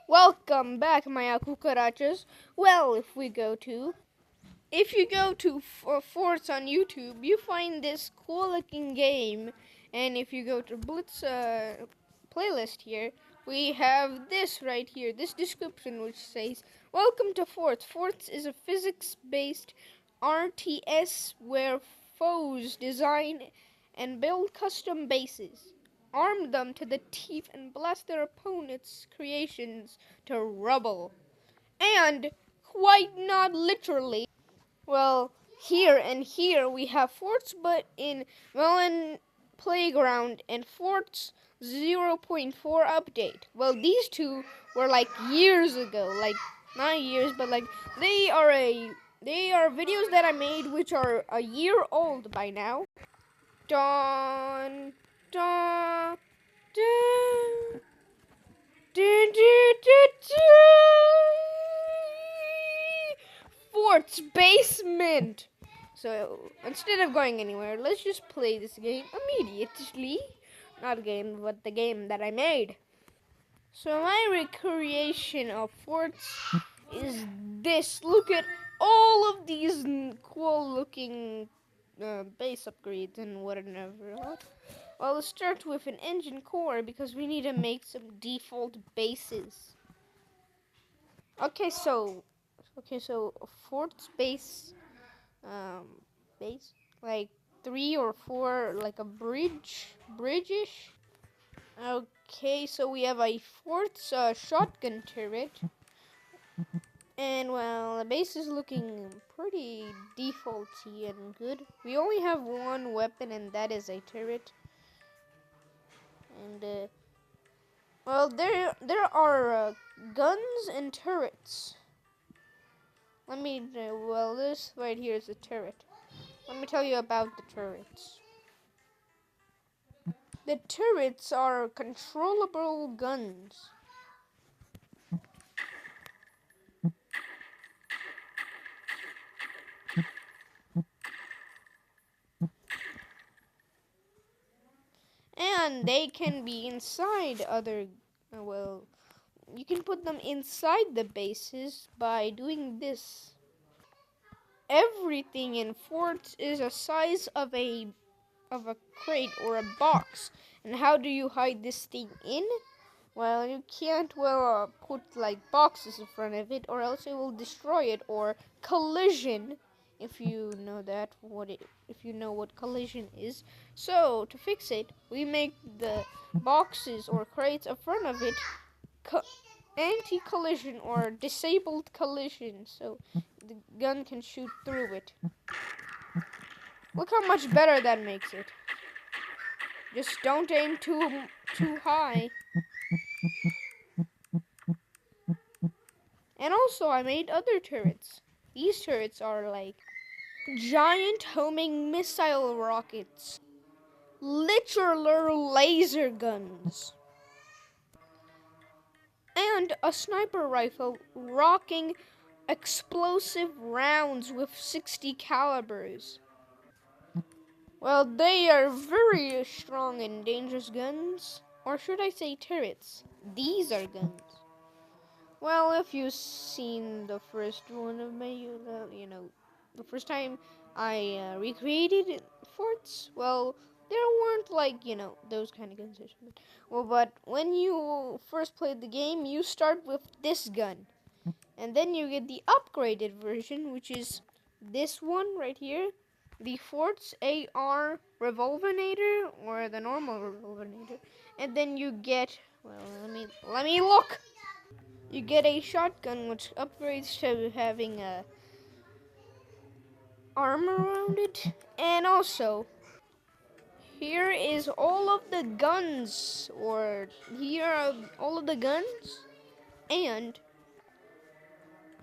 Welcome back, my cucarachas. Well, if you go to Forts on YouTube, you find this cool-looking game, and if you go to Blitz playlist here, we have this right here, this description which says, "Welcome to Forts. Forts is a physics-based RTS where foes design and build custom bases, arm them to the teeth, and blast their opponents' creations to rubble." And quite not literally. Well, here we have Forts, but in Melon Playground and Forts 0.4 update. Well, these two were like years ago, like not years, but like they are videos that I made which are a year old by now. Dun dun dun dun dun dun dun. Fort's basement. So instead of going anywhere, let's just play this game immediately. Not a game, but the game that I made. So my recreation of forts is this. Look at all of these cool looking base upgrades and whatever. Well, let's start with an engine core because we need to make some default bases. Okay, so fort's base like 3 or 4, like a bridge-ish. Okay, so we have a fort's shotgun turret, and well, the base is looking pretty defaulty and good. We only have one weapon, and that is a turret. And well, there are guns and turrets. Well, this right here is a turret. Let me tell you about the turrets. The turrets are controllable guns. And they can be inside you can put them inside the bases by doing this. Everything in forts is a size of a crate or a box. And how do you hide this thing in? Well, you can't put like boxes in front of it, or else it will destroy it, or collision, if you know what collision is. So to fix it, we make the boxes or crates in front of it anti-collision or disabled collision, so the gun can shoot through it. Look how much better that makes it. Just don't aim too high. And also, I made other turrets. These turrets are like giant homing missile rockets, literal laser guns, and a sniper rifle rocking explosive rounds with 60 calibers. Well, they are very strong and dangerous guns, or should I say turrets. These are guns. Well, if you've seen the first one of me, you know, the first time I recreated forts, well, there weren't like, those kind of guns or something. Well, but when you first played the game, you start with this gun. And then you get the upgraded version, which is this one right here. The Fort's AR Revolvinator, or the normal Revolvinator. And then you get, well, let me look! You get a shotgun, which upgrades to having a armor around it. And also, here is all of the guns, or here are all of the guns, and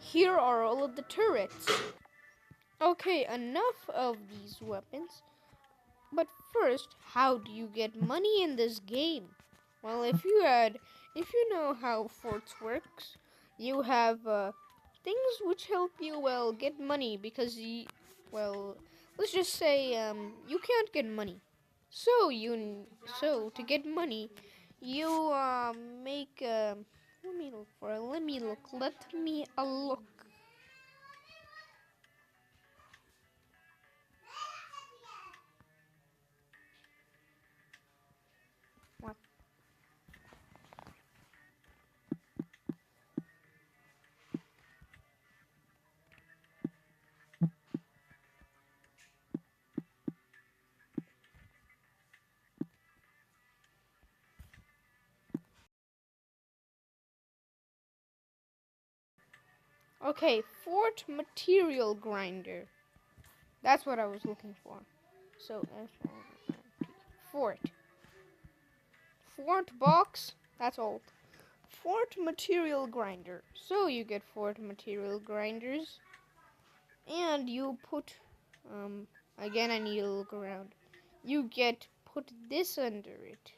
here are all of the turrets. Okay, enough of these weapons. But first, how do you get money in this game? Well, if you know how Forts works, you have things which help you get money because let's just say you can't get money. So to get money, you make me look for it. Let me look. Let me look. What? Okay, Fort Material Grinder. That's what I was looking for. So, Fort. Fort box. That's all. Fort Material Grinder. So you get Fort Material Grinders. And you put, again I need to look around. You put this under it.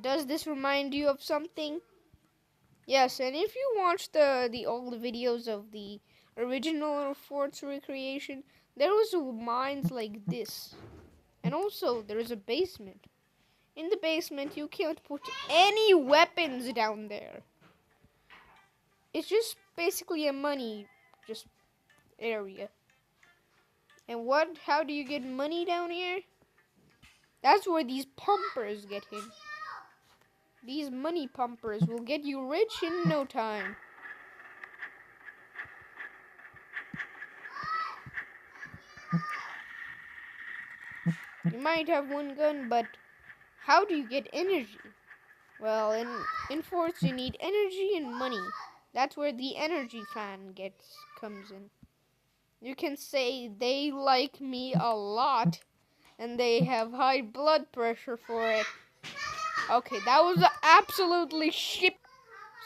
Does this remind you of something? Yes, and if you watch the old videos of the original forts recreation, there was mines like this. And also, there is a basement. In the basement, you can't put any weapons down there. It's just basically a money area. And how do you get money down here? That's where these pumpers get in. These money pumpers will get you rich in no time. You might have one gun, but how do you get energy? Well, in forts you need energy and money. That's where the energy fan comes in. You can say they like me a lot, and they have high blood pressure for it. Okay, that was absolutely shit.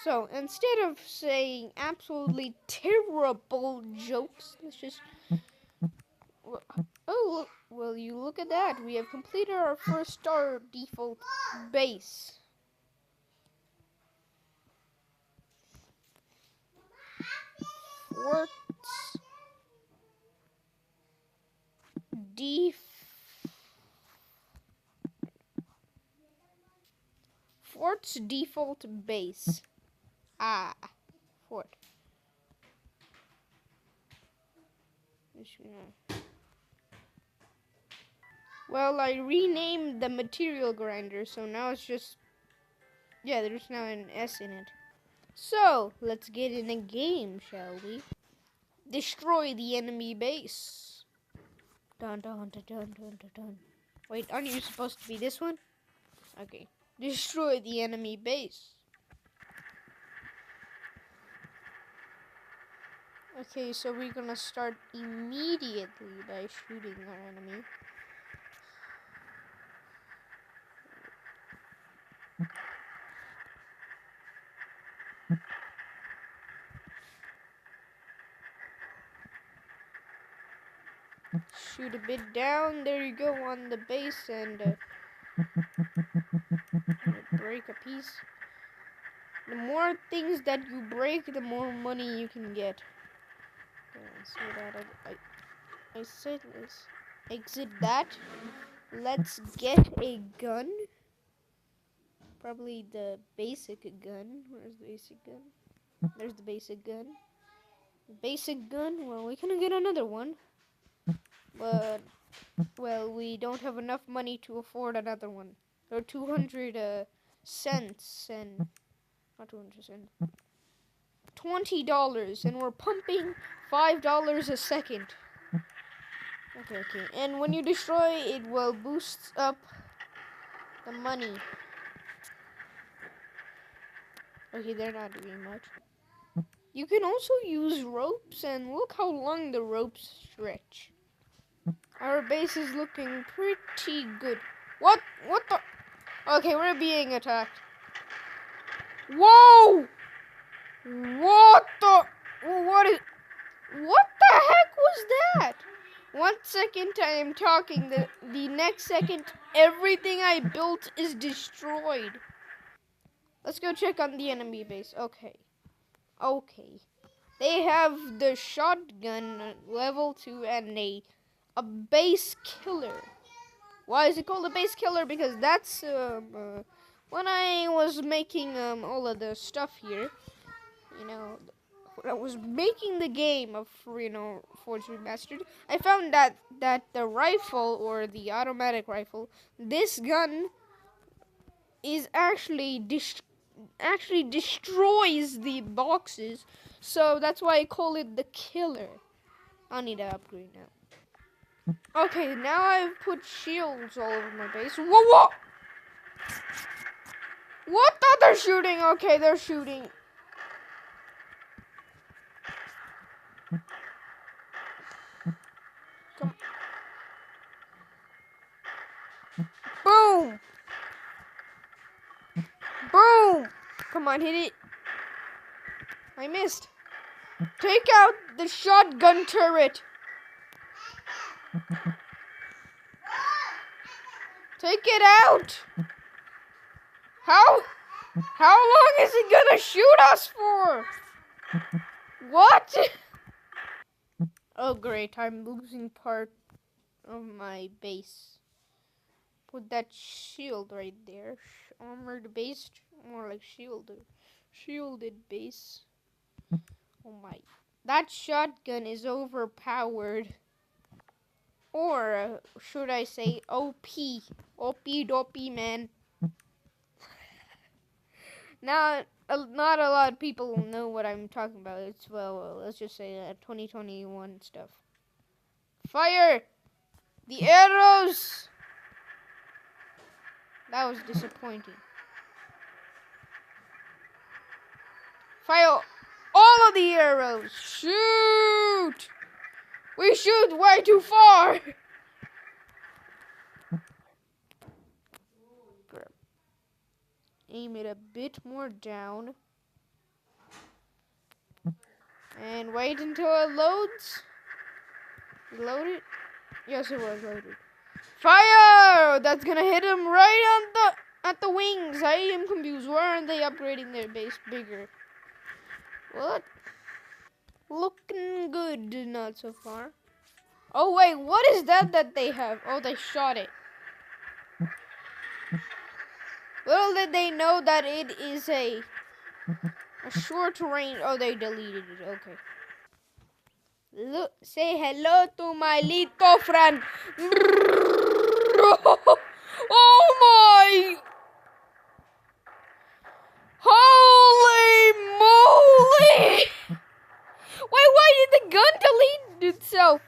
So, instead of saying absolutely terrible jokes, let's just... Oh, well, you look at that. We have completed our first star default base. Fort's default base. Fort. Well, I renamed the material grinder, so now it's just... Yeah, there's now an S in it. So, let's get in a game, shall we? Destroy the enemy base. Dun dun dun dun dun dun dun. Wait, aren't you supposed to be this one? Okay. Destroy the enemy base. Okay, so we're gonna start immediately by shooting our enemy. Shoot a bit down. There you go on the base and break a piece. The more things that you break, the more money you can get. So that I said let's exit that. Let's get a gun. Probably the basic gun. Where's the basic gun? There's the basic gun. Basic gun. Well, we can get another one. But, well, we don't have enough money to afford another one. Or 200 cents and... Not 200 cents. $20, and we're pumping $5 a second. Okay. And when you destroy, it will boost up the money. Okay, they're not doing much. You can also use ropes, and look how long the ropes stretch. Our base is looking pretty good. What the? Okay, we're being attacked. Whoa! What the heck was that? 1 second I am talking, the next second everything I built is destroyed. Let's go check on the enemy base. Okay. They have the shotgun level 2 and a base killer. Why is it called a base killer? Because that's when I was making all of the stuff here, when I was making the game of Forge Remastered, I found that the rifle or the automatic rifle, this gun is actually destroys the boxes, so that's why I call it the killer. I need to upgrade now. Okay, now I've put shields all over my base. Whoa! What? Oh, they're shooting. Okay, they're shooting. Come. Boom! Boom! Come on, hit it. I missed. Take out the shotgun turret. Take it out. How long is it gonna shoot us for? What? Oh great, I'm losing part of my base. Put that shield right there. Armored base, more like shielded base. Oh my, that shotgun is overpowered. Or should I say OP? OP dopey, man. Now, not a lot of people will know what I'm talking about. It's, well, let's just say 2021 stuff. Fire! The arrows! That was disappointing. Fire all of the arrows! Shoot! We shoot way too far! Aim it a bit more down. And wait until it loads. Load it? Yes, it was loaded. Fire! That's gonna hit him right on at the wings. I am confused. Why aren't they upgrading their base bigger? What? Looking good, not so far. Oh wait, what is that they have? Oh, they shot it. Little did they know that it is a short range. Oh, they deleted it. Okay. Look, say hello to my little friend. Oh my! Holy moly! Wait, why did the gun delete itself?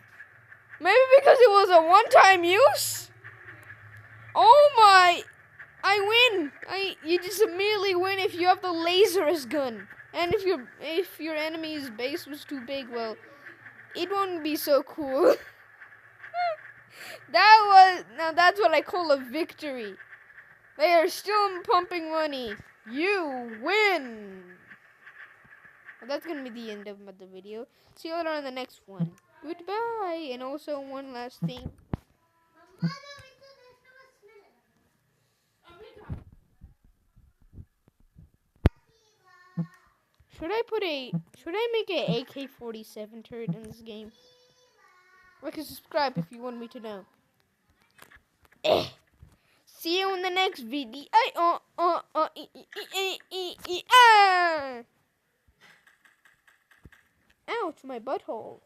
Maybe because it was a one-time use? Oh my! I win! You just immediately win if you have the laserist gun. And if your enemy's base was too big, well, it won't be so cool. Now that's what I call a victory. They are still pumping money. You win! Well, that's gonna be the end of the video. See you later on the next one. Goodbye! And also one last thing. Should I make a AK-47 turret in this game? Like and subscribe if you want me to know. See you in the next video. Ouch, my butthole.